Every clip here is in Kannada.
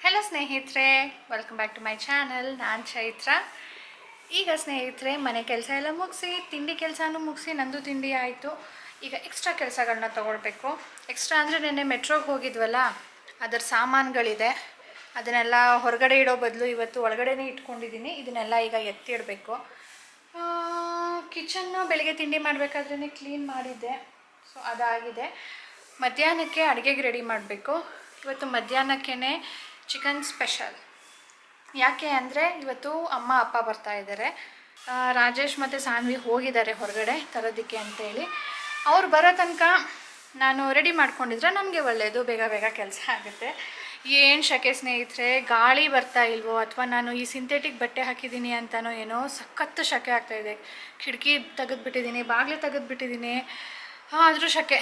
ಹಲೋ ಸ್ನೇಹಿತರೆ, welcome back to my channel. ನಾನು ಚೈತ್ರ. ಈಗ ಸ್ನೇಹಿತರೆ ಮನೆ ಕೆಲಸ ಎಲ್ಲ ಮುಗಿಸಿ ತಿಂಡಿ ಕೆಲಸನೂ ಮುಗಿಸಿ ನಂದು ತಿಂಡಿ ಆಯಿತು. ಈಗ ಎಕ್ಸ್ಟ್ರಾ ಕೆಲಸಗಳನ್ನ ತೊಗೊಳ್ಬೇಕು. ಎಕ್ಸ್ಟ್ರಾ ಅಂದರೆ ನೆನ್ನೆ ಮೆಟ್ರೋಗೆ ಹೋಗಿದ್ವಲ್ಲ, ಅದರ ಸಾಮಾನುಗಳಿದೆ. ಅದನ್ನೆಲ್ಲ ಹೊರಗಡೆ ಇಡೋ ಬದಲು ಇವತ್ತು ಒಳಗಡೆನೇ ಇಟ್ಕೊಂಡಿದ್ದೀನಿ. ಇದನ್ನೆಲ್ಲ ಈಗ ಎತ್ತಿಡಬೇಕು. ಕಿಚನ್ನು ಬೆಳಗ್ಗೆ ತಿಂಡಿ ಮಾಡಬೇಕಾದ್ರೇ ಕ್ಲೀನ್ ಮಾಡಿದ್ದೆ, ಸೊ ಅದಾಗಿದೆ. ಮಧ್ಯಾಹ್ನಕ್ಕೆ ಅಡುಗೆಗೆ ರೆಡಿ ಮಾಡಬೇಕು. ಇವತ್ತು ಮಧ್ಯಾಹ್ನಕ್ಕೇ ಚಿಕನ್ ಸ್ಪೆಷಲ್. ಯಾಕೆ ಅಂದರೆ ಇವತ್ತು ಅಮ್ಮ ಅಪ್ಪ ಬರ್ತಾ ಇದ್ದಾರೆ. ರಾಜೇಶ್ ಮತ್ತು ಸಾನ್ವಿ ಹೋಗಿದ್ದಾರೆ ಹೊರಗಡೆ ತರೋದಕ್ಕೆ ಅಂತೇಳಿ. ಅವ್ರು ಬರೋ ತನಕ ನಾನು ರೆಡಿ ಮಾಡ್ಕೊಂಡಿದ್ರೆ ನನಗೆ ಒಳ್ಳೆಯದು, ಬೇಗ ಬೇಗ ಕೆಲಸ ಆಗುತ್ತೆ. ಏನು ಶಕೆ ಸ್ನೇಹಿತರೆ, ಗಾಳಿ ಬರ್ತಾ ಇಲ್ವೋ ಅಥವಾ ನಾನು ಈ ಸಿಂಥೆಟಿಕ್ ಬಟ್ಟೆ ಹಾಕಿದ್ದೀನಿ ಅಂತನೋ ಏನೋ ಸಖತ್ತು ಶಕೆ ಆಗ್ತಾಯಿದೆ. ಕಿಟಕಿ ತೆಗೆದುಬಿಟ್ಟಿದ್ದೀನಿ, ಬಾಗಿಲು ತೆಗೆದುಬಿಟ್ಟಿದ್ದೀನಿ, ಆದರೂ ಶಕೆ.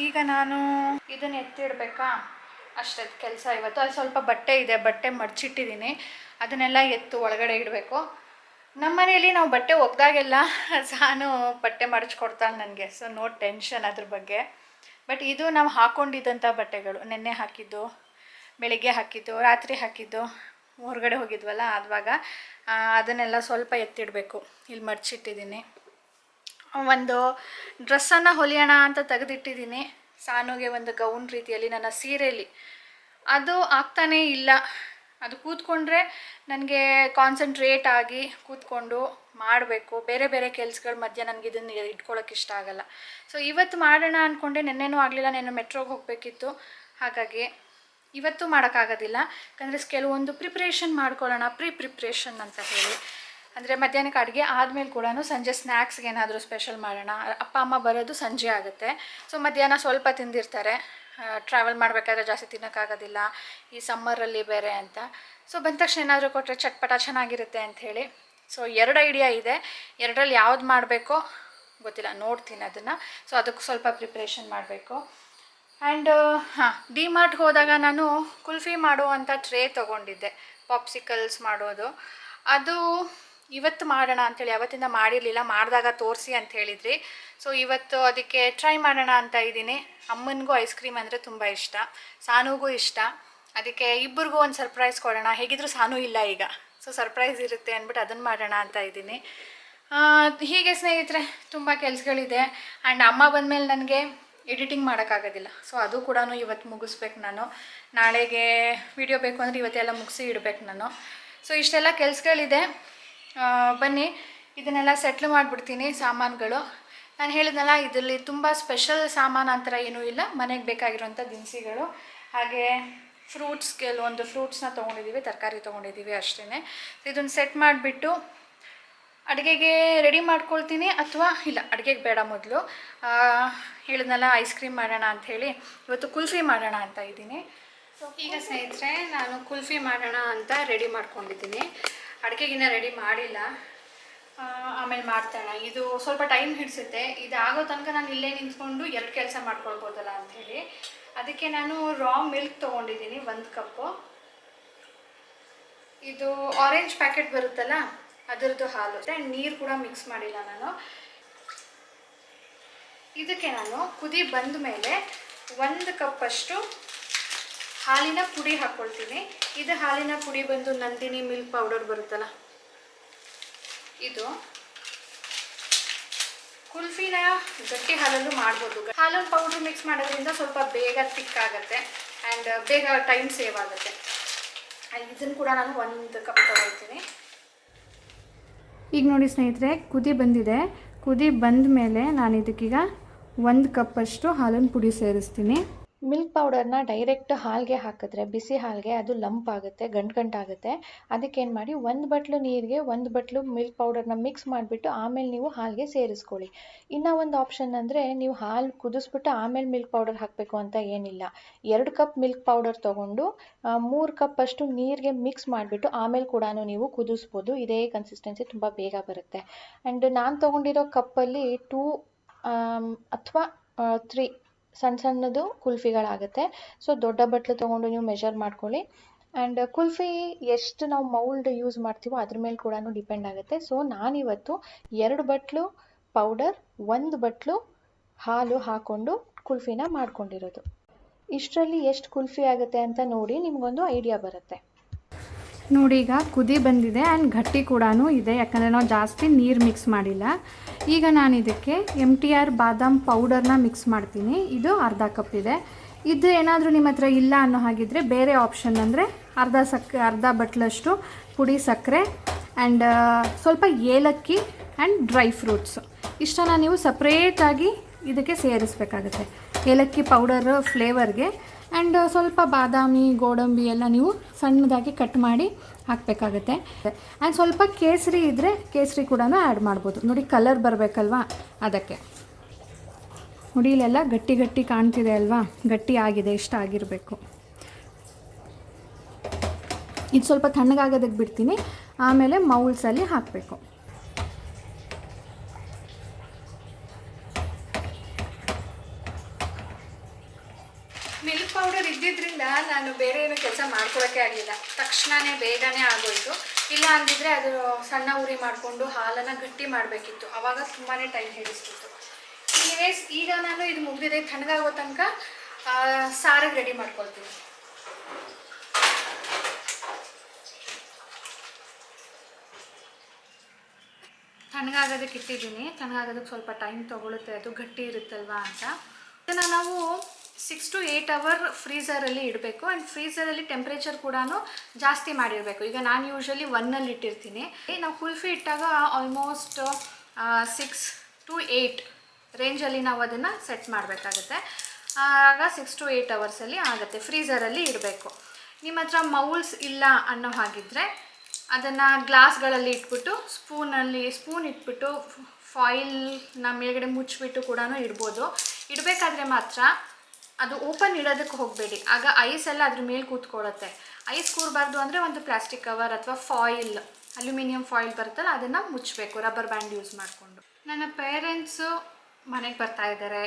ಈಗ ನಾನು ಇದನ್ನು ಎತ್ತಿಡಬೇಕಾ, ಅಷ್ಟೇ ಕೆಲಸ ಇವತ್ತು. ಅದು ಸ್ವಲ್ಪ ಬಟ್ಟೆ ಇದೆ, ಬಟ್ಟೆ ಮಡಚಿಟ್ಟಿದ್ದೀನಿ, ಅದನ್ನೆಲ್ಲ ಎತ್ತು ಒಳಗಡೆ ಇಡಬೇಕು. ನಮ್ಮ ಮನೆಯಲ್ಲಿ ನಾವು ಬಟ್ಟೆ ಒಗ್ದಾಗೆಲ್ಲ ಸಾನು ಬಟ್ಟೆ ಮಡಚ್ಕೊಡ್ತಾಳೆ ನನಗೆ, ಸೊ ನೋ ಟೆನ್ಷನ್ ಅದ್ರ ಬಗ್ಗೆ. ಬಟ್ ಇದು ನಾವು ಹಾಕ್ಕೊಂಡಿದ್ದಂಥ ಬಟ್ಟೆಗಳು, ನೆನ್ನೆ ಹಾಕಿದ್ದು, ಬೆಳಿಗ್ಗೆ ಹಾಕಿದ್ದು, ರಾತ್ರಿ ಹಾಕಿದ್ದು, ಹೊರಗಡೆ ಹೋಗಿದ್ವಲ್ಲ ಆವಾಗ ಅದನ್ನೆಲ್ಲ ಸ್ವಲ್ಪ ಎತ್ತಿಡಬೇಕು. ಇಲ್ಲಿ ಮಡಚಿಟ್ಟಿದ್ದೀನಿ. ಒಂದು ಡ್ರೆಸ್ಸನ್ನು ಹೊಲಿಯೋಣ ಅಂತ ತೆಗೆದಿಟ್ಟಿದ್ದೀನಿ. ಸಾನುಗೆ ಒಂದು ಗೌನ್ ರೀತಿಯಲ್ಲಿ ನನ್ನ ಸೀರೆಯಲ್ಲಿ, ಅದು ಆಗ್ತಾನೇ ಇಲ್ಲ. ಅದು ಕೂತ್ಕೊಂಡ್ರೆ ನನಗೆ ಕಾನ್ಸಂಟ್ರೇಟ್ ಆಗಿ ಕೂತ್ಕೊಂಡು ಮಾಡಬೇಕು. ಬೇರೆ ಬೇರೆ ಕೆಲಸಗಳ ಮಧ್ಯೆ ನನಗೆ ಇದನ್ನು ಇಟ್ಕೊಳ್ಳೋಕೆ ಇಷ್ಟ ಆಗಲ್ಲ. ಸೊ ಇವತ್ತು ಮಾಡೋಣ ಅಂದ್ಕೊಂಡೆ, ನೆನ್ನೆನೂ ಆಗಲಿಲ್ಲ. ನೆನ್ನೆ ಮೆಟ್ರೋಗೆ ಹೋಗಬೇಕಿತ್ತು, ಹಾಗಾಗಿ ಇವತ್ತು ಮಾಡೋಕ್ಕಾಗೋದಿಲ್ಲ. ಯಾಕಂದರೆ ಕೆಲವೊಂದು ಪ್ರಿಪ್ರೇಷನ್ ಮಾಡ್ಕೊಳ್ಳೋಣ, ಪ್ರಿಪ್ರೇಷನ್ ಅಂತ ಹೇಳಿ. ಅಂದರೆ ಮಧ್ಯಾಹ್ನಕ್ಕೆ ಅಡುಗೆ ಆದಮೇಲೆ ಕೂಡ ಸಂಜೆ ಸ್ನ್ಯಾಕ್ಸ್ಗೆ ಏನಾದರೂ ಸ್ಪೆಷಲ್ ಮಾಡೋಣ. ಅಪ್ಪ ಅಮ್ಮ ಬರೋದು ಸಂಜೆ ಆಗುತ್ತೆ, ಸೊ ಮಧ್ಯಾಹ್ನ ಸ್ವಲ್ಪ ತಿಂದಿರ್ತಾರೆ. ಟ್ರಾವೆಲ್ ಮಾಡಬೇಕಾದ್ರೆ ಜಾಸ್ತಿ ತಿನ್ನೋಕ್ಕಾಗೋದಿಲ್ಲ ಈ ಸಮ್ಮರಲ್ಲಿ ಬೇರೆ ಅಂತ. ಸೊ ಬಂದ ತಕ್ಷಣ ಏನಾದರೂ ಕೊಟ್ಟರೆ ಚಟ್ಪಟ ಚೆನ್ನಾಗಿರುತ್ತೆ ಅಂಥೇಳಿ. ಸೊ 2 ಐಡಿಯಾ ಇದೆ, 2ರಲ್ಲಿ ಯಾವ್ದು ಮಾಡಬೇಕೋ ಗೊತ್ತಿಲ್ಲ, ನೋಡ್ತೀನಿ ಅದನ್ನು. ಸೊ ಅದಕ್ಕೆ ಸ್ವಲ್ಪ ಪ್ರಿಪ್ರೇಷನ್ ಮಾಡಬೇಕು. ಆ್ಯಂಡ್ ಡಿಮಾರ್ಟ್ಗೆ ಹೋದಾಗ ನಾನು ಕುಲ್ಫಿ ಮಾಡುವಂಥ ಟ್ರೇ ತೊಗೊಂಡಿದ್ದೆ, ಪಾಪ್ಸಿಕಲ್ಸ್ ಮಾಡೋದು. ಅದು ಇವತ್ತು ಮಾಡೋಣ ಅಂಥೇಳಿ, ಯಾವತ್ತಿಂದ ಮಾಡಿರಲಿಲ್ಲ, ಮಾಡಿದಾಗ ತೋರಿಸಿ ಅಂತ ಹೇಳಿದ್ರಿ. ಸೊ ಇವತ್ತು ಅದಕ್ಕೆ ಟ್ರೈ ಮಾಡೋಣ ಅಂತ ಇದ್ದೀನಿ. ಅಮ್ಮನಿಗೂ ಐಸ್ ಕ್ರೀಮ್ ಅಂದರೆ ತುಂಬ ಇಷ್ಟ, ಸಾನುಗೂ ಇಷ್ಟ. ಅದಕ್ಕೆ ಇಬ್ಬರಿಗೂ ಒಂದು ಸರ್ಪ್ರೈಸ್ ಕೊಡೋಣ. ಹೇಗಿದ್ದರೂ ಸಾನು ಇಲ್ಲ ಈಗ, ಸೊ ಸರ್ಪ್ರೈಸ್ ಇರುತ್ತೆ ಅಂದ್ಬಿಟ್ಟು ಅದನ್ನು ಮಾಡೋಣ ಅಂತ ಇದ್ದೀನಿ. ಹೀಗೆ ಸ್ನೇಹಿತರೆ ತುಂಬ ಕೆಲಸಗಳಿದೆ. ಆ್ಯಂಡ್ ಅಮ್ಮ ಬಂದಮೇಲೆ ನನಗೆ ಎಡಿಟಿಂಗ್ ಮಾಡೋಕ್ಕಾಗೋದಿಲ್ಲ, ಸೊ ಅದು ಕೂಡ ಇವತ್ತು ಮುಗಿಸ್ಬೇಕು ನಾನು. ನಾಳೆಗೆ ವಿಡಿಯೋ ಬೇಕು ಅಂದರೆ ಇವತ್ತೆಲ್ಲ ಮುಗಿಸಿ ಇಡಬೇಕು ನಾನು. ಸೊ ಇಷ್ಟೆಲ್ಲ ಕೆಲಸಗಳಿದೆ. ಬನ್ನಿ ಇದನ್ನೆಲ್ಲ ಸೆಟ್ಲ್ ಮಾಡಿಬಿಡ್ತೀನಿ. ಸಾಮಾನುಗಳು ನಾನು ಹೇಳಿದ್ನಲ್ಲ, ಇದರಲ್ಲಿ ತುಂಬ ಸ್ಪೆಷಲ್ ಸಾಮಾನು ಆ ಥರ ಏನೂ ಇಲ್ಲ. ಮನೆಗೆ ಬೇಕಾಗಿರೋಂಥ ದಿನಸಿಗಳು, ಹಾಗೆ ಫ್ರೂಟ್ಸ್, ಕೆಲವೊಂದು ಫ್ರೂಟ್ಸ್ನ ತೊಗೊಂಡಿದ್ದೀವಿ, ತರಕಾರಿ ತೊಗೊಂಡಿದ್ದೀವಿ ಅಷ್ಟೇ. ಇದನ್ನು ಸೆಟ್ ಮಾಡಿಬಿಟ್ಟು ಅಡುಗೆಗೆ ರೆಡಿ ಮಾಡ್ಕೊಳ್ತೀನಿ. ಅಥವಾ ಇಲ್ಲ, ಅಡುಗೆಗೆ ಬೇಡ, ಮೊದಲು ಹೇಳಿದ್ನಲ್ಲ ಐಸ್ ಕ್ರೀಮ್ ಮಾಡೋಣ ಅಂಥೇಳಿ, ಇವತ್ತು ಕುಲ್ಫಿ ಮಾಡೋಣ ಅಂತ ಇದ್ದೀನಿ. ಸೊ ಈಗ ಸ್ನೇಹಿತರೆ ನಾನು ಕುಲ್ಫಿ ಮಾಡೋಣ ಅಂತ ರೆಡಿ ಮಾಡ್ಕೊಂಡಿದ್ದೀನಿ. ಅಡುಗೆಗಿನ್ನ ರೆಡಿ ಮಾಡಿಲ್ಲ, ಆಮೇಲೆ ಮಾಡ್ತಾಳೆ. ಇದು ಸ್ವಲ್ಪ ಟೈಮ್ ಹಿಡಿಸುತ್ತೆ. ಇದಾಗೋ ತನಕ ನಾನು ಇಲ್ಲೇ ನಿಂತ್ಕೊಂಡು 2 ಕೆಲಸ ಮಾಡ್ಕೊಳ್ಬೋದಲ್ಲ ಅಂಥೇಳಿ. ಅದಕ್ಕೆ ನಾನು ರಾ ಮಿಲ್ಕ್ ತೊಗೊಂಡಿದ್ದೀನಿ 1 ಕಪ್ಪು. ಇದು ಆರೆಂಜ್ ಪ್ಯಾಕೆಟ್ ಬರುತ್ತಲ್ಲ ಅದರದ್ದು ಹಾಲು, ಆ್ಯಂಡ್ ನೀರು ಕೂಡ ಮಿಕ್ಸ್ ಮಾಡಿಲ್ಲ ನಾನು. ಇದಕ್ಕೆ ನಾನು ಕುದಿ ಬಂದ ಮೇಲೆ 1 ಕಪ್ಪಷ್ಟು ಹಾಲಿನ ಪುಡಿ ಹಾಕ್ಕೊಳ್ತೀನಿ. ಇದು ಹಾಲಿನ ಪುಡಿ ಬಂದು ನಂದಿನಿ ಮಿಲ್ಕ್ ಪೌಡರ್ ಬರುತ್ತಲ್ಲ, ಇದು. ಕುಲ್ಫಿನ ಗಟ್ಟಿ ಹಾಲಲ್ಲೂ ಮಾಡ್ಬೋದು. ಹಾಲಿನ ಪೌಡ್ರ್ ಮಿಕ್ಸ್ ಮಾಡೋದ್ರಿಂದ ಸ್ವಲ್ಪ ಬೇಗ ತಿಕ್ ಆಗುತ್ತೆ ಆ್ಯಂಡ್ ಬೇಗ ಟೈಮ್ ಸೇವ್ ಆಗುತ್ತೆ. ಇದನ್ನು ಕೂಡ ನಾನು 1 ಕಪ್ ತೊಗೊಳ್ತೀನಿ. ಈಗ ನೋಡಿ ಸ್ನೇಹಿತರೆ, ಕುದಿ ಬಂದಿದೆ. ಕುದಿ ಬಂದ ಮೇಲೆ ನಾನು ಇದಕ್ಕೀಗ 1 ಕಪ್ಪಷ್ಟು ಹಾಲಿನ ಪುಡಿ ಸೇರಿಸ್ತೀನಿ. ಮಿಲ್ಕ್ ಪೌಡರ್ನ ಡೈರೆಕ್ಟ್ ಹಾಲಿಗೆ ಹಾಕಿದ್ರೆ, ಬಿಸಿ ಹಾಲಿಗೆ, ಅದು ಲಂಪ್ ಆಗುತ್ತೆ, ಗಂಟಾಗುತ್ತೆ. ಅದಕ್ಕೇನು ಮಾಡಿ 1 ಬಟ್ಲು ನೀರಿಗೆ 1 ಬಟ್ಲು ಮಿಲ್ಕ್ ಪೌಡರ್ನ ಮಿಕ್ಸ್ ಮಾಡಿಬಿಟ್ಟು ಆಮೇಲೆ ನೀವು ಹಾಲಿಗೆ ಸೇರಿಸ್ಕೊಳ್ಳಿ. ಇನ್ನೂ ಒಂದು ಆಪ್ಷನ್ ಅಂದರೆ, ನೀವು ಹಾಲು ಕುದಿಸ್ಬಿಟ್ಟು ಆಮೇಲೆ ಮಿಲ್ಕ್ ಪೌಡರ್ ಹಾಕಬೇಕು ಅಂತ ಏನಿಲ್ಲ. 2 ಕಪ್ ಮಿಲ್ಕ್ ಪೌಡರ್ ತೊಗೊಂಡು 3 ಕಪ್ಪಷ್ಟು ನೀರಿಗೆ ಮಿಕ್ಸ್ ಮಾಡಿಬಿಟ್ಟು ಆಮೇಲೆ ಕೂಡ ನೀವು ಕುದಿಸ್ಬೋದು. ಇದೇ ಕನ್ಸಿಸ್ಟೆನ್ಸಿ ತುಂಬ ಬೇಗ ಬರುತ್ತೆ. ಆ್ಯಂಡ್ ನಾನು ತೊಗೊಂಡಿರೋ ಕಪ್ಪಲ್ಲಿ 2 ಅಥವಾ 3 ಸಣ್ಣದು ಕುಲ್ಫಿಗಳಾಗುತ್ತೆ. ಸೊ ದೊಡ್ಡ ಬಟ್ಲು ತೊಗೊಂಡು ನೀವು ಮೆಷರ್ ಮಾಡ್ಕೊಳ್ಳಿ. ಆ್ಯಂಡ್ ಕುಲ್ಫಿ ಎಷ್ಟು ನಾವು ಮೌಲ್ಡ್ ಯೂಸ್ ಮಾಡ್ತೀವೋ ಅದ್ರ ಮೇಲೆ ಕೂಡ ಡಿಪೆಂಡ್ ಆಗುತ್ತೆ. ಸೊ ನಾನಿವತ್ತು 2 ಬಟ್ಲು ಪೌಡರ್ 1 ಬಟ್ಲು ಹಾಲು ಹಾಕ್ಕೊಂಡು ಕುಲ್ಫಿನ ಮಾಡ್ಕೊಂಡಿರೋದು. ಇಷ್ಟರಲ್ಲಿ ಎಷ್ಟು ಕುಲ್ಫಿ ಆಗುತ್ತೆ ಅಂತ ನೋಡಿ ನಿಮಗೊಂದು ಐಡಿಯಾ ಬರುತ್ತೆ. ನೋಡಿ ಈಗ ಕುದಿ ಬಂದಿದೆ ಆ್ಯಂಡ್ ಗಟ್ಟಿ ಕೂಡ ಇದೆ, ಯಾಕಂದರೆ ನಾವು ಜಾಸ್ತಿ ನೀರು ಮಿಕ್ಸ್ ಮಾಡಿಲ್ಲ. ಈಗ ನಾನು ಇದಕ್ಕೆ MTR ಬಾದಾಮ್ ಪೌಡರ್ನ ಮಿಕ್ಸ್ ಮಾಡ್ತೀನಿ. ಇದು ಅರ್ಧ ಕಪ್ ಇದೆ. ಇದು ಏನಾದರೂ ನಿಮ್ಮ ಹತ್ರ ಇಲ್ಲ ಅನ್ನೋ ಹಾಗಿದ್ರೆ ಬೇರೆ ಆಪ್ಷನ್ ಅಂದರೆ ಅರ್ಧ ಬಟ್ಲಷ್ಟು ಪುಡಿ ಸಕ್ಕರೆ ಆ್ಯಂಡ್ ಸ್ವಲ್ಪ ಏಲಕ್ಕಿ ಆ್ಯಂಡ್ ಡ್ರೈ ಫ್ರೂಟ್ಸು ಇಷ್ಟನ್ನು ನೀವು ಸಪ್ರೇಟಾಗಿ ಇದಕ್ಕೆ ಸೇರಿಸಬೇಕಾಗುತ್ತೆ. ಏಲಕ್ಕಿ ಪೌಡರ್ ಫ್ಲೇವರ್ಗೆ ಆ್ಯಂಡ್ ಸ್ವಲ್ಪ ಬಾದಾಮಿ ಗೋಡಂಬಿ ಎಲ್ಲ ನೀವು ಸಣ್ಣದಾಗಿ ಕಟ್ ಮಾಡಿ ಹಾಕಬೇಕಾಗುತ್ತೆ. ಆ್ಯಂಡ್ ಸ್ವಲ್ಪ ಕೇಸರಿ ಇದ್ದರೆ ಕೇಸರಿ ಕೂಡ ಆ್ಯಡ್ ಮಾಡ್ಬೋದು. ನೋಡಿ ಕಲರ್ ಬರಬೇಕಲ್ವಾ, ಅದಕ್ಕೆ. ನೋಡಿ ಇಲ್ಲೆಲ್ಲ ಗಟ್ಟಿ ಗಟ್ಟಿ ಕಾಣ್ತಿದೆ ಅಲ್ವಾ, ಗಟ್ಟಿ ಆಗಿದೆ, ಇಷ್ಟ ಆಗಿರಬೇಕು. ಇದು ಸ್ವಲ್ಪ ತಣ್ಣಗಾಗೋದಕ್ಕೆ ಬಿಡ್ತೀನಿ, ಆಮೇಲೆ ಮೌಲ್ಸಲ್ಲಿ ಹಾಕಬೇಕು. ಮಿಲ್ಕ್ ಪೌಡರ್ ಇದ್ದಿದ್ದರಿಂದ ನಾನು ಬೇರೆ ಏನು ಕೆಲಸ ಮಾಡ್ಕೊಳಕ್ಕೆ ಆಗಲಿಲ್ಲ. ತಕ್ಷಣವೇ ಬೇಗನೆ ಆಗೋಯಿತು. ಇಲ್ಲ ಅಂದಿದ್ರೆ ಅದು ಸಣ್ಣ ಉರಿ ಮಾಡಿಕೊಂಡು ಹಾಲನ್ನು ಗಟ್ಟಿ ಮಾಡಬೇಕಿತ್ತು, ಆವಾಗ ತುಂಬಾ ಟೈಮ್ ಹಿಡಿಸ್ತಿತ್ತು. ಎನಿವೇಸ್ ಈಗ ನಾನು ಇದು ಮುಗಿದಿದೆ, ತಣ್ಣಗಾಗೋ ತನಕ ಸಾರಿಗೆ ರೆಡಿ ಮಾಡ್ಕೊಳ್ತೀನಿ. ತಣ್ಣಗಾಗೋದಕ್ಕೆ ಇಟ್ಟಿದ್ದೀನಿ. ತಣ್ಣಗಾಗೋದಕ್ಕೆ ಸ್ವಲ್ಪ ಟೈಮ್ ತೊಗೊಳುತ್ತೆ, ಅದು ಗಟ್ಟಿ ಇರುತ್ತಲ್ವಾ ಅಂತ. ಇದನ್ನು ನಾವು 6 to 8 hours ಫ್ರೀಝರಲ್ಲಿ ಇಡಬೇಕು. ಆ್ಯಂಡ್ ಫ್ರೀಝರಲ್ಲಿ ಟೆಂಪ್ರೇಚರ್ ಕೂಡ ಜಾಸ್ತಿ ಮಾಡಿರಬೇಕು. ಈಗ ನಾನು ಯೂಶ್ವಲಿ 1ನಲ್ಲಿ ಇಟ್ಟಿರ್ತೀನಿ. ನಾವು ಕುಲ್ಫಿ ಇಟ್ಟಾಗ ಆಲ್ಮೋಸ್ಟ್ 6 to 8 ರೇಂಜಲ್ಲಿ ನಾವು ಅದನ್ನು ಸೆಟ್ ಮಾಡಬೇಕಾಗುತ್ತೆ. ಆಗ 6 to 8 hours ಆಗುತ್ತೆ. ಫ್ರೀಝರಲ್ಲಿ ಇಡಬೇಕು. ನಿಮ್ಮ ಹತ್ರ ಮೌಲ್ಸ್ ಇಲ್ಲ ಅನ್ನೋ ಹಾಗಿದ್ದರೆ ಅದನ್ನು ಗ್ಲಾಸ್ಗಳಲ್ಲಿ ಇಟ್ಬಿಟ್ಟು ಸ್ಪೂನ್ ಇಟ್ಬಿಟ್ಟು ಫಾಯಿಲ್ನ ಮೇಲ್ಗಡೆ ಮುಚ್ಚಿಬಿಟ್ಟು ಕೂಡ ಇಡ್ಬೋದು. ಇಡಬೇಕಾದ್ರೆ ಮಾತ್ರ ಅದು ಓಪನ್ ಇಡೋದಕ್ಕೆ ಹೋಗಬೇಡಿ, ಆಗ ಐಸ್ ಎಲ್ಲ ಅದ್ರ ಮೇಲೆ ಕೂತ್ಕೊಳ್ಳುತ್ತೆ. ಐಸ್ ಕೂರಬಾರ್ದು ಅಂದರೆ ಒಂದು ಪ್ಲಾಸ್ಟಿಕ್ ಕವರ್ ಅಥವಾ ಫಾಯಿಲ್, ಅಲ್ಯೂಮಿನಿಯಂ ಫಾಯಿಲ್ ಬರುತ್ತಲ್ಲ, ಅದನ್ನು ಮುಚ್ಚಬೇಕು ರಬ್ಬರ್ ಬ್ಯಾಂಡ್ ಯೂಸ್ ಮಾಡಿಕೊಂಡು. ನನ್ನ ಪೇರೆಂಟ್ಸು ಮನೆಗೆ ಬರ್ತಾ ಇದ್ದಾರೆ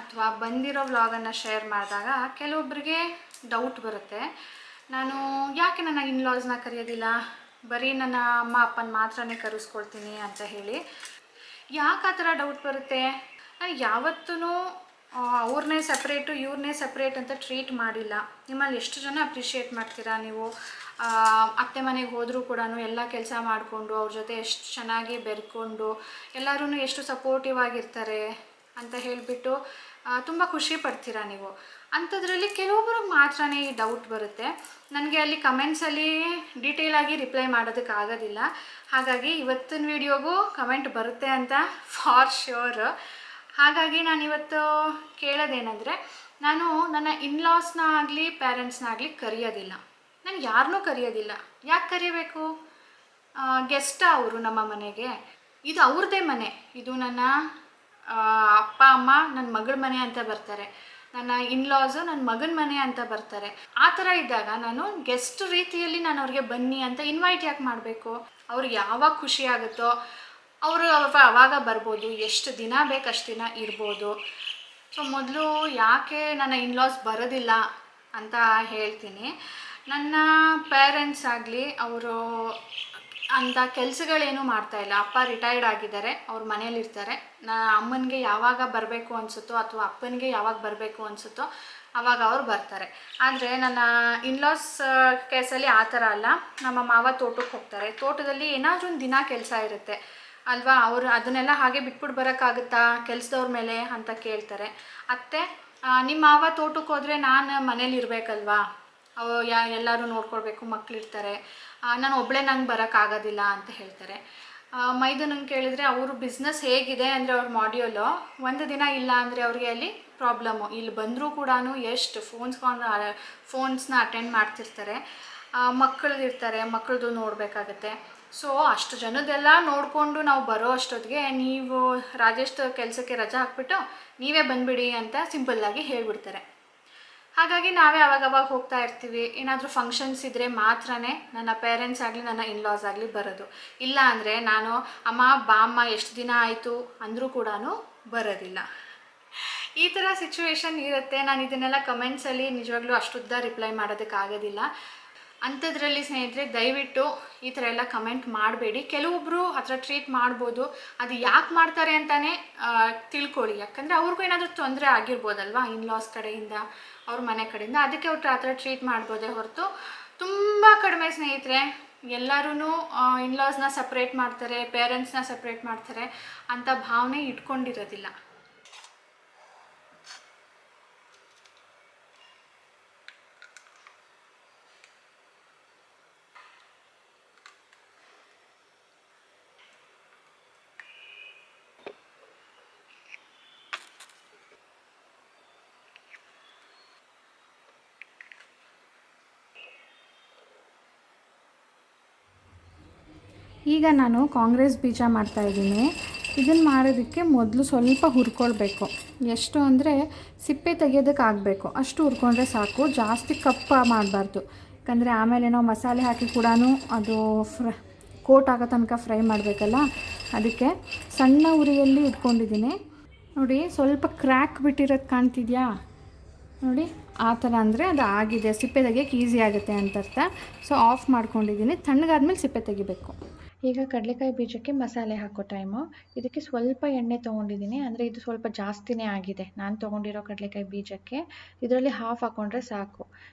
ಅಥವಾ ಬಂದಿರೋ ವ್ಲಾಗನ್ನು ಶೇರ್ ಮಾಡಿದಾಗ ಕೆಲವೊಬ್ಬರಿಗೆ ಡೌಟ್ ಬರುತ್ತೆ, ನಾನು ಯಾಕೆ ನನ್ನ ಇನ್ಲಾಸ್ನ ಕರೆಯೋದಿಲ್ಲ, ಬರೀ ನನ್ನ ಅಮ್ಮ ಅಪ್ಪನ ಮಾತ್ರನೇ ಕರೆಸ್ಕೊಳ್ತೀನಿ ಅಂತ ಹೇಳಿ. ಯಾಕೆ ಆ ಥರ ಡೌಟ್ ಬರುತ್ತೆ? ನಾನು ಯಾವತ್ತೂ ಅವ್ರನ್ನೇ ಸಪ್ರೇಟು ಇವ್ರನ್ನೇ ಸಪ್ರೇಟ್ ಅಂತ ಟ್ರೀಟ್ ಮಾಡಿಲ್ಲ. ನಿಮ್ಮಲ್ಲಿ ಎಷ್ಟು ಜನ ಅಪ್ರಿಷಿಯೇಟ್ ಮಾಡ್ತೀರಾ ನೀವು. ಅತ್ತೆ ಮನೆಗೆ ಹೋದರೂ ಕೂಡ ಎಲ್ಲ ಕೆಲಸ ಮಾಡಿಕೊಂಡು ಅವ್ರ ಜೊತೆ ಎಷ್ಟು ಚೆನ್ನಾಗಿ ಬೆರ್ಕೊಂಡು ಎಲ್ಲರೂ ಎಷ್ಟು ಸಪೋರ್ಟಿವ್ ಆಗಿರ್ತಾರೆ ಅಂತ ಹೇಳಿಬಿಟ್ಟು ತುಂಬ ಖುಷಿ ಪಡ್ತೀರಾ ನೀವು. ಅಂಥದ್ರಲ್ಲಿ ಕೆಲವೊಬ್ಬರಿಗೆ ಮಾತ್ರನೇ ಈ ಡೌಟ್ ಬರುತ್ತೆ. ನನಗೆ ಅಲ್ಲಿ ಕಮೆಂಟ್ಸಲ್ಲಿ ಡೀಟೇಲಾಗಿ ರಿಪ್ಲೈ ಮಾಡೋದಕ್ಕಾಗೋದಿಲ್ಲ. ಹಾಗಾಗಿ ಇವತ್ತಿನ ವೀಡಿಯೋಗೂ ಕಮೆಂಟ್ ಬರುತ್ತೆ ಅಂತ ಫಾರ್ ಶ್ಯೂರ್. ಹಾಗಾಗಿ ನಾನಿವತ್ತು ಕೇಳೋದೇನೆಂದರೆ, ನಾನು ನನ್ನ ಇನ್ಲಾಸ್ನ ಆಗಲಿ ಪೇರೆಂಟ್ಸ್ನ ಆಗಲಿ ಕರೆಯೋದಿಲ್ಲ. ನಾನು ಯಾರನ್ನೂ ಕರೆಯೋದಿಲ್ಲ. ಯಾಕೆ ಕರಿಬೇಕು? ಗೆಸ್ಟ್ ಅವರು ನಮ್ಮ ಮನೆಗೆ. ಇದು ಅವ್ರದ್ದೇ ಮನೆ. ಇದು ನನ್ನ ಅಪ್ಪ ಅಮ್ಮ ನನ್ನ ಮಗಳ ಮನೆ ಅಂತ ಬರ್ತಾರೆ, ನನ್ನ ಇನ್ಲಾಸು ನನ್ನ ಮಗನ ಮನೆ ಅಂತ ಬರ್ತಾರೆ. ಆ ಥರ ಇದ್ದಾಗ ನಾನು ಗೆಸ್ಟ್ ರೀತಿಯಲ್ಲಿ ನಾನು ಅವ್ರಿಗೆ ಬನ್ನಿ ಅಂತ ಇನ್ವೈಟ್ ಯಾಕೆ ಮಾಡಬೇಕು? ಅವ್ರಿಗೆ ಯಾವಾಗ ಖುಷಿ ಆಗುತ್ತೋ ಅವರು ಅವಾಗ ಬರ್ಬೋದು, ಎಷ್ಟು ದಿನ ಬೇಕು ಅಷ್ಟು ದಿನ ಇರ್ಬೋದು. ಸೊ ಮೊದಲು ಯಾಕೆ ನನ್ನ ಇನ್ಲಾಸ್ ಬರೋದಿಲ್ಲ ಅಂತ ಹೇಳ್ತೀನಿ. ನನ್ನ ಪೇರೆಂಟ್ಸ್ ಆಗಲಿ ಅವರು ಅಂಥ ಕೆಲಸಗಳೇನೂ ಮಾಡ್ತಾಯಿಲ್ಲ. ಅಪ್ಪ ರಿಟೈರ್ಡ್ ಆಗಿದ್ದಾರೆ, ಅವ್ರ ಮನೇಲಿರ್ತಾರೆ. ಅಮ್ಮನಿಗೆ ಯಾವಾಗ ಬರಬೇಕು ಅನಿಸುತ್ತೋ ಅಥವಾ ಅಪ್ಪನಿಗೆ ಯಾವಾಗ ಬರಬೇಕು ಅನಿಸುತ್ತೋ ಆವಾಗ ಅವ್ರು ಬರ್ತಾರೆ. ಆದರೆ ನನ್ನ ಇನ್ಲಾಸ್ ಕೇಸಲ್ಲಿ ಆ ಥರ ಅಲ್ಲ. ನಮ್ಮ ಮಾವ ತೋಟಕ್ಕೆ ಹೋಗ್ತಾರೆ, ತೋಟದಲ್ಲಿ ಏನಾದರೂ ಒಂದು ದಿನ ಕೆಲಸ ಇರುತ್ತೆ ಅಲ್ವಾ, ಅವರು ಅದನ್ನೆಲ್ಲ ಹಾಗೆ ಬಿಟ್ಬಿಟ್ಟು ಬರೋಕ್ಕಾಗುತ್ತಾ ಕೆಲಸದವ್ರ ಮೇಲೆ ಅಂತ ಕೇಳ್ತಾರೆ. ಅತ್ತೆ, ನಿಮ್ಮ ಮಾವ ತೋಟಕ್ಕೆ ಹೋದರೆ ನಾನು ಮನೇಲಿ ಇರಬೇಕಲ್ವಾ, ಎಲ್ಲರೂ ನೋಡ್ಕೊಳ್ಬೇಕು, ಮಕ್ಕಳಿರ್ತಾರೆ, ನಾನು ಒಬ್ಬಳೇ ನಂಗೆ ಬರೋಕ್ಕಾಗೋದಿಲ್ಲ ಅಂತ ಹೇಳ್ತಾರೆ. ಮೈದನಂಗೆ ಕೇಳಿದರೆ ಅವರು ಬಿಸ್ನೆಸ್ ಹೇಗಿದೆ ಅಂದರೆ ಅವ್ರ ಮಾಡ್ಯೂಲು ಒಂದು ದಿನ ಇಲ್ಲ ಅಂದರೆ ಅವ್ರಿಗೆ ಅಲ್ಲಿ ಪ್ರಾಬ್ಲಮ್ಮು. ಇಲ್ಲಿ ಬಂದರೂ ಕೂಡ ಎಷ್ಟು ಫೋನ್ಸ್ನ ಅಟೆಂಡ್ ಮಾಡ್ತಿರ್ತಾರೆ, ಮಕ್ಕಳಿರ್ತಾರೆ, ಮಕ್ಕಳದು ನೋಡಬೇಕಾಗತ್ತೆ. ಸೊ ಅಷ್ಟು ಜನದೆಲ್ಲ ನೋಡಿಕೊಂಡು ನಾವು ಬರೋ ಅಷ್ಟೊತ್ತಿಗೆ ನೀವು ರಾಜೇಶ್ ಕೆಲಸಕ್ಕೆ ರಜಾ ಹಾಕ್ಬಿಟ್ಟು ನೀವೇ ಬಂದುಬಿಡಿ ಅಂತ ಸಿಂಪಲ್ಲಾಗಿ ಹೇಳಿಬಿಡ್ತಾರೆ. ಹಾಗಾಗಿ ನಾವೇ ಅವಾಗವಾಗ ಹೋಗ್ತಾ ಇರ್ತೀವಿ. ಏನಾದರೂ ಫಂಕ್ಷನ್ಸ್ ಇದ್ದರೆ ಮಾತ್ರನೇ ನನ್ನ ಪೇರೆಂಟ್ಸ್ ಆಗಲಿ ನನ್ನ ಇನ್ಲಾಸ್ ಆಗಲಿ ಬರೋದು. ಇಲ್ಲ ಅಂದರೆ ನಾನು ಅಮ್ಮ ಬಾಮ್ಮ ಎಷ್ಟು ದಿನ ಆಯಿತು ಅಂದರೂ ಕೂಡ ಬರೋದಿಲ್ಲ. ಈ ಥರ ಸಿಚುವೇಶನ್ ಇರುತ್ತೆ. ನಾನು ಇದನ್ನೆಲ್ಲ ಕಮೆಂಟ್ಸಲ್ಲಿ ನಿಜವಾಗ್ಲೂ ಅಷ್ಟುದ್ದ ರಿಪ್ಲೈ ಮಾಡೋದಕ್ಕಾಗೋದಿಲ್ಲ. ಅಂಥದ್ರಲ್ಲಿ ಸ್ನೇಹಿತರೆ ದಯವಿಟ್ಟು ಈ ಥರ ಎಲ್ಲ ಕಮೆಂಟ್ ಮಾಡಬೇಡಿ. ಕೆಲವೊಬ್ಬರು ಆ ಥರ ಟ್ರೀಟ್ ಮಾಡ್ಬೋದು, ಅದು ಯಾಕೆ ಮಾಡ್ತಾರೆ ಅಂತಲೇ ತಿಳ್ಕೊಳ್ಳಿ. ಯಾಕಂದರೆ ಅವ್ರಿಗೂ ಏನಾದರೂ ತೊಂದರೆ ಆಗಿರ್ಬೋದಲ್ವಾ ಇನ್ಲಾಸ್ ಕಡೆಯಿಂದ. ಅವ್ರ ಮನೆ ಕಡೆಯಿಂದ. ಅದಕ್ಕೆ ಅವ್ರು ಆ ಥರ ಟ್ರೀಟ್ ಮಾಡ್ಬೋದೇ ಹೊರತು ತುಂಬ ಕಡಿಮೆ ಸ್ನೇಹಿತರೆ. ಎಲ್ಲರೂ ಇನ್ಲಾಸ್ನ ಸಪ್ರೇಟ್ ಮಾಡ್ತಾರೆ, ಪೇರೆಂಟ್ಸ್ನ ಸಪ್ರೇಟ್ ಮಾಡ್ತಾರೆ ಅಂತ ಭಾವನೆ ಇಟ್ಕೊಂಡಿರೋದಿಲ್ಲ. ಈಗ ನಾನು ಕಾಂಗ್ರೆಸ್ ಬೀಜ ಮಾಡ್ತಾಯಿದ್ದೀನಿ. ಇದನ್ನು ಮಾಡೋದಕ್ಕೆ ಮೊದಲು ಸ್ವಲ್ಪ ಹುರ್ಕೊಳ್ಬೇಕು. ಎಷ್ಟು ಅಂದರೆ ಸಿಪ್ಪೆ ತೆಗೆಯೋದಕ್ಕೆ ಆಗಬೇಕು ಅಷ್ಟು ಹುರ್ಕೊಂಡ್ರೆ ಸಾಕು. ಜಾಸ್ತಿ ಕಪ್ಪ ಮಾಡಬಾರ್ದು, ಯಾಕಂದರೆ ಆಮೇಲೆ ನಾವು ಮಸಾಲೆ ಹಾಕಿ ಕೂಡ ಅದು ಕೋಟ್ ಆಗೋ ತನಕ ಫ್ರೈ ಮಾಡಬೇಕಲ್ಲ. ಅದಕ್ಕೆ ಸಣ್ಣ ಉರಿಯಲ್ಲಿ ಇಟ್ಕೊಂಡಿದ್ದೀನಿ. ನೋಡಿ ಸ್ವಲ್ಪ ಕ್ರ್ಯಾಕ್ ಬಿಟ್ಟಿರೋದು ಕಾಣ್ತಿದೆಯಾ ನೋಡಿ, ಆ ಥರ ಅಂದರೆ ಅದು ಆಗಿದೆ, ಸಿಪ್ಪೆ ತೆಗಿಯೋಕ್ಕೆ ಈಸಿ ಆಗುತ್ತೆ ಅಂತ ಅರ್ಥ. ಸೊ ಆಫ್ ಮಾಡ್ಕೊಂಡಿದ್ದೀನಿ. ತಣ್ಣಗಾದ್ಮೇಲೆ ಸಿಪ್ಪೆ ತೆಗಿಬೇಕು. ಈಗ ಕಡಲೆಕಾಯಿ ಬೀಜಕ್ಕೆ ಮಸಾಲೆ ಹಾಕೋ ಟೈಮು. ಇದಕ್ಕೆ ಸ್ವಲ್ಪ ಎಣ್ಣೆ ತೊಗೊಂಡಿದ್ದೀನಿ, ಅಂದರೆ ಇದು ಸ್ವಲ್ಪ ಜಾಸ್ತಿನೇ ಆಗಿದೆ ನಾನು ತೊಗೊಂಡಿರೋ ಕಡಲೆಕಾಯಿ ಬೀಜಕ್ಕೆ. ಇದರಲ್ಲಿ ಹಾಫ್ ಹಾಕ್ಕೊಂಡ್ರೆ ಸಾಕು,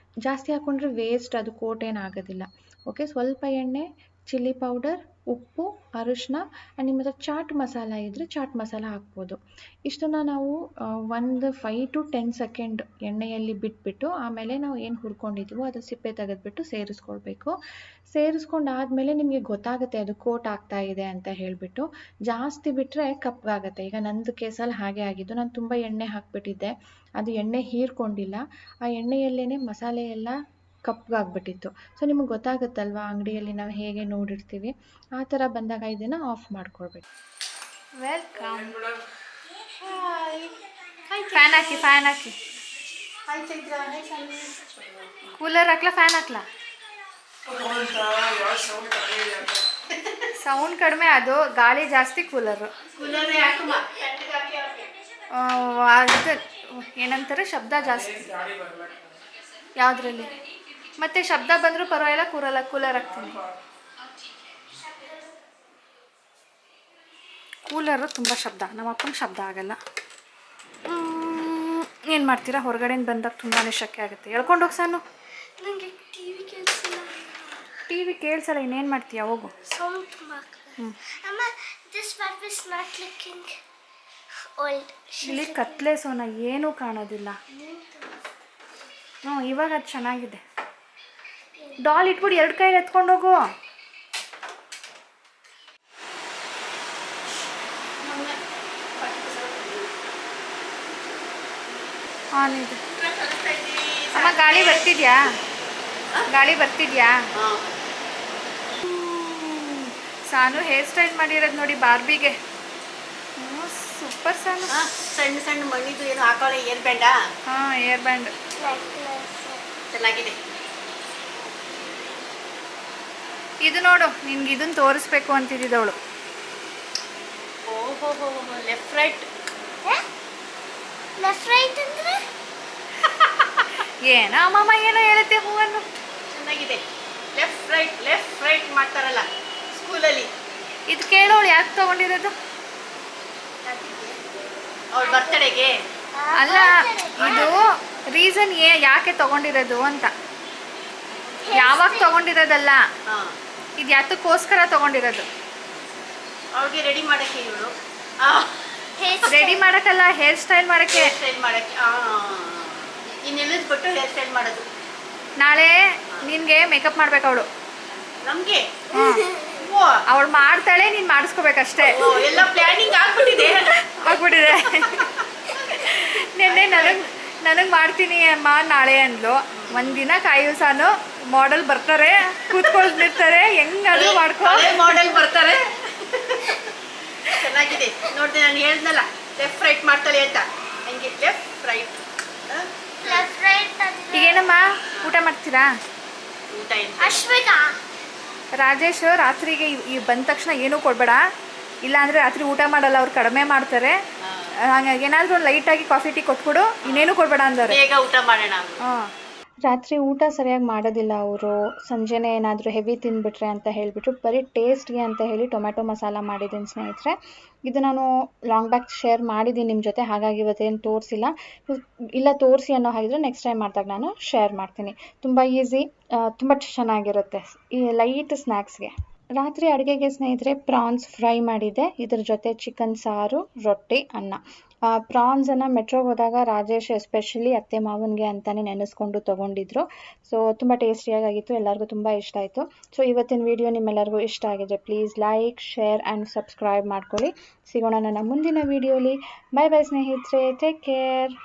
ಜಾಸ್ತಿ ಹಾಕ್ಕೊಂಡ್ರೆ ವೇಸ್ಟ್, ಅದು ಕೋಟ್ ಏನಾಗೋದಿಲ್ಲ. ಓಕೆ, ಸ್ವಲ್ಪ ಎಣ್ಣೆ, ಚಿಲ್ಲಿ ಪೌಡರ್, ಉಪ್ಪು, ಅರಿಶಿನ ಆ್ಯಂಡ್ ನಿಮ್ಮ ಹತ್ರ ಚಾಟ್ ಮಸಾಲ ಇದ್ದರೆ ಚಾಟ್ ಮಸಾಲ ಹಾಕ್ಬೋದು. ಇಷ್ಟನ್ನು ನಾವು ಒಂದು 5 to 10 ಸೆಕೆಂಡ್ ಎಣ್ಣೆಯಲ್ಲಿ ಬಿಟ್ಬಿಟ್ಟು ಆಮೇಲೆ ನಾವು ಏನು ಹುರ್ಕೊಂಡಿದ್ದೀವೋ ಅದು ಸಿಪ್ಪೆ ತೆಗೆದುಬಿಟ್ಟು ಸೇರಿಸ್ಕೊಳ್ಬೇಕು. ಸೇರಿಸ್ಕೊಂಡಾದಮೇಲೆ ನಿಮಗೆ ಗೊತ್ತಾಗುತ್ತೆ ಅದು ಕೋಟ್ ಆಗ್ತಾ ಇದೆ ಅಂತ ಹೇಳಿಬಿಟ್ಟು. ಜಾಸ್ತಿ ಬಿಟ್ಟರೆ ಕಪ್ಪಗಾಗುತ್ತೆ. ಈಗ ನಂದು ಕೇಸಲ್ಲಿ ಹಾಗೆ ಆಗಿದ್ದು, ನಾನು ತುಂಬ ಎಣ್ಣೆ ಹಾಕಿಬಿಟ್ಟಿದ್ದೆ, ಅದು ಎಣ್ಣೆ ಹೀರ್ಕೊಂಡಿಲ್ಲ. ಆ ಎಣ್ಣೆಯಲ್ಲೇ ಮಸಾಲೆ ಎಲ್ಲ ಕಪ್ಪಗಾಗ್ಬಿಟ್ಟಿತ್ತು. ಸೊ ನಿಮಗೆ ಗೊತ್ತಾಗುತ್ತಲ್ವ ಅಂಗಡಿಯಲ್ಲಿ ನಾವು ಹೇಗೆ ನೋಡಿರ್ತೀವಿ, ಆ ಥರ ಬಂದಾಗ ಇದನ್ನು ಆಫ್ ಮಾಡ್ಕೊಳ್ಬೇಕು. ವೆಲ್ಕಮ್. ಫ್ಯಾನ್ ಹಾಕಿ, ಫ್ಯಾನ್ ಹಾಕಿ. ಕೂಲರ್ ಹಾಕ್ಲಾ, ಫ್ಯಾನ್ ಹಾಕ್ಲಾ? ಸೌಂಡ್ ಕಡಿಮೆ, ಅದು ಗಾಳಿ ಜಾಸ್ತಿ, ಕೂಲರು. ಅದು ಏನಂತಾರೆ, ಶಬ್ದ ಜಾಸ್ತಿ. ಯಾವುದ್ರಲ್ಲಿ? ಮತ್ತೆ ಶಬ್ದ ಬಂದರೂ ಪರವಾಗಿಲ್ಲ, ಕೂಲರ್ ಹಾಕ್ತೀನಿ. ಕೂಲರು ತುಂಬ ಶಬ್ದ, ನಮ್ಮ ಅಪ್ಪನ ಶಬ್ದ ಆಗಲ್ಲ. ಏನು ಮಾಡ್ತೀರಾ, ಹೊರಗಡೆಯಿಂದ ಬಂದಾಗ ತುಂಬಾ ಶೆಕೆ ಆಗುತ್ತೆ. ಹೇಳ್ಕೊಂಡು ಹೋಗಿ ಸಾನು. ನನಗೆ ಟಿ ವಿ ಕೇಳಿಸಲ್ಲ, ಇನ್ನೇನು ಮಾಡ್ತೀಯಾ, ಹೋಗು. ಇಲ್ಲಿ ಕತ್ಲೆ ಸೋನ, ಏನೂ ಕಾಣೋದಿಲ್ಲ. ಹ್ಞೂ, ಇವಾಗ ಅದು ಚೆನ್ನಾಗಿದೆ. ಡಾಲ್ ಇಟ್ಬಿಟ್ಟು 2 ಕೈಲಿ ಎತ್ಕೊಂಡು ಹೋಗು. ಆನ್ ಇದೆ. ಅಮ್ಮ ಗಾಳಿ ಬರ್ತಿದ್ಯಾ? ಗಾಳಿ ಬರ್ತಿದ್ಯಾ? ಸಾನು ಹೇರ್ ಸ್ಟೈಲ್ ಮಾಡಿರೋದು ನೋಡಿ ಬಾರ್ಬಿಗೆ. ಸೂಪರ್ ಸಾನು. ಸಣ್ಣ ಸಣ್ಣ ಮಣ್ಣಿದು ಏನು ಹಾಕೊಳ್ಳಿ, ಏರ್ ಬ್ಯಾಂಡಾ? ಹಾಂ, ಏರ್ ಬ್ಯಾಂಡ್ ಚೆನ್ನಾಗಿದೆ. ಇದು ನೋಡು, ನಿನ್ಗೆ ಇದನ್ನು ತೋರಿಸ್ಬೇಕು ಅಂತಿದ್ದವಳು. ಓಹೋ, ಲೆಫ್ಟ್ ರೈಟ್ ಅಂದರೆ ಏನೋ ಅಮ್ಮಮ್ಮ ಏನೋ ಹೇಳುತ್ತೆ ಹೂವನ್ನು. ಚೆನ್ನಾಗಿದೆ. ಲೆಫ್ಟ್ ರೈಟ್ ಮಾಡ್ತಾರಲ್ಲ ಸ್ಕೂಲಲ್ಲಿ. ಇದು ಕೇಳೋಳು ಯಾಕೆ ತೊಗೊಂಡಿರೋದು? ಅವ್ರ ಬರ್ತಡೆಗೆ ಅಲ್ಲ, ಇದು ರೀಸನ್ ಯಾಕೆ ತೊಗೊಂಡಿರೋದು ಅಂತ. ಯಾವಾಗ ತೊಗೊಂಡಿರೋದಲ್ಲ, ಇದು ಯಾತಕ್ಕೋಸ್ಕರ ತೊಗೊಂಡಿರೋದು. ಅವ್ರಿಗೆ ರೆಡಿ ಮಾಡೋಕ್ಕೆ ಇವಳು. ರೆಡಿ ಮಾಡೋಕ್ಕಲ್ಲ, ಹೇರ್ ಸ್ಟೈಲ್ ಮಾಡೋಕ್ಕೆ. ಇನ್ನೆಲ್ಲದ ಬಿಟ್ಟು ಹೇರ್ ಸ್ಟೈಲ್ ಮಾಡೋದು. ನಾಳೆ ನಿನಗೆ ಮೇಕಪ್ ಮಾಡ್ಬೇಕು ಅವಳು. ನಮಗೆ ಅವಳು ಮಾಡ್ತಾಳೆ, ನೀನು ಮಾಡಿಸ್ಕೋಬೇಕಷ್ಟೇ. ಎಲ್ಲ ಪ್ಲಾನಿಂಗ್ ಆಗ್ಬಿಟ್ಟಿದೆ. ನಿನ್ನೆ ನನಗೆ ಮಾಡ್ತೀನಿ ಅಮ್ಮ ನಾಳೆ ಅಂದ್ಲು. ಒಂದಿನ ಕಾಯು ಸಾನು, ಮಾಡೆಲ್ ಬರ್ತಾರೆ, ಕೂತ್ಕೊಳ್ತಿರ್ತಾರೆ, ಹೆಂಗಾದ್ರೂ ಮಾಡ್ಕೊ. ಮಾಡೆಲ್ ಬರ್ತಾರೆ. ಚೆನ್ನಾಗಿದೆ. ನೋಡಿದೆ, ನಾನು ಹೇಳ್ದಲ್ಲ ಲೆಫ್ಟ್ ರೈಟ್ ಮಾಡ್ತಾಳೆ ಅಂತ, ಹಂಗೆ ಲೆಫ್ಟ್ ರೈಟ್. ಈಗೇನಮ್ಮ ಊಟ ಮಾಡ್ತೀರಾ? ಊಟ ರಾಜೇಶ್ ರಾತ್ರಿಗೆ ಈ ಬಂದ ತಕ್ಷಣ ಏನೂ ಕೊಡಬೇಡ, ಇಲ್ಲಾಂದರೆ ರಾತ್ರಿ ಊಟ ಮಾಡಲ್ಲ, ಅವ್ರು ಕಡಿಮೆ ಮಾಡ್ತಾರೆ. ಹಾಗಾಗಿ ಏನಾದರೂ ಲೈಟಾಗಿ ಕಾಫಿ ಟೀ ಕೊಟ್ಬಿಡು, ಇನ್ನೇನು ಕೊಡಬೇಡ ಅಂತಾರೆ. ಬೇಗ ಊಟ ಮಾಡೋಣ. ಹಾಂ, ರಾತ್ರಿ ಊಟ ಸರಿಯಾಗಿ ಮಾಡೋದಿಲ್ಲ ಅವರು, ಸಂಜೆನೇ ಏನಾದರೂ ಹೆವಿ ತಿಂದುಬಿಟ್ರೆ ಅಂತ ಹೇಳಿಬಿಟ್ರು ಬರೀ ಟೇಸ್ಟ್ಗೆ ಅಂತ ಹೇಳಿ ಟೊಮ್ಯಾಟೊ ಮಸಾಲ ಮಾಡಿದ್ದೀನಿ ಸ್ನೇಹಿತರೆ. ಇದು ನಾನು ಲಾಂಗ್ ಬ್ಯಾಕ್ ಶೇರ್ ಮಾಡಿದ್ದೀನಿ ನಿಮ್ಮ ಜೊತೆ, ಹಾಗಾಗಿ ಇವತ್ತೇನು ತೋರಿಸಿಲ್ಲ. ಇಲ್ಲ ತೋರಿಸಿ ಅನ್ನೋ ಹಾಗಿದ್ರೆ ನೆಕ್ಸ್ಟ್ ಟೈಮ್ ಮಾಡಿದಾಗ ನಾನು ಶೇರ್ ಮಾಡ್ತೀನಿ. ತುಂಬ ಈಸಿ, ತುಂಬ ಚೆನ್ನಾಗಿರುತ್ತೆ ಈ ಲೈಟ್ ಸ್ನ್ಯಾಕ್ಸ್ಗೆ. ರಾತ್ರಿ ಅಡುಗೆಗೆ ಸ್ನೇಹಿತರೆ ಪ್ರಾನ್ಸ್ ಫ್ರೈ ಮಾಡಿದ್ದೆ, ಇದ್ರ ಜೊತೆ ಚಿಕನ್ ಸಾರು, ರೊಟ್ಟಿ, ಅನ್ನ. ಪ್ರಾನ್ಸನ್ನು ಮೆಟ್ರೋಗೆ ಹೋದಾಗ ರಾಜೇಶ್ ಎಸ್ಪೆಷಲಿ ಅತ್ತೆ ಮಾವನಿಗೆ ಅಂತಲೇ ನೆನೆಸ್ಕೊಂಡು ತೊಗೊಂಡಿದ್ರು. ಸೊ ತುಂಬ ಟೇಸ್ಟಿಯಾಗಿತ್ತು, ಎಲ್ಲರಿಗೂ ತುಂಬ ಇಷ್ಟ ಆಯಿತು. ಸೊ ಇವತ್ತಿನ ವಿಡಿಯೋ ನಿಮ್ಮೆಲ್ಲರಿಗೂ ಇಷ್ಟ ಆಗಿದೆ, please like, share and subscribe ಮಾಡ್ಕೊಳ್ಳಿ. ಸಿಗೋಣ ನನ್ನ ಮುಂದಿನ ವಿಡಿಯೋಲಿ. ಬೈ ಬೈ ಸ್ನೇಹಿತರೆ, ಟೇಕ್ ಕೇರ್.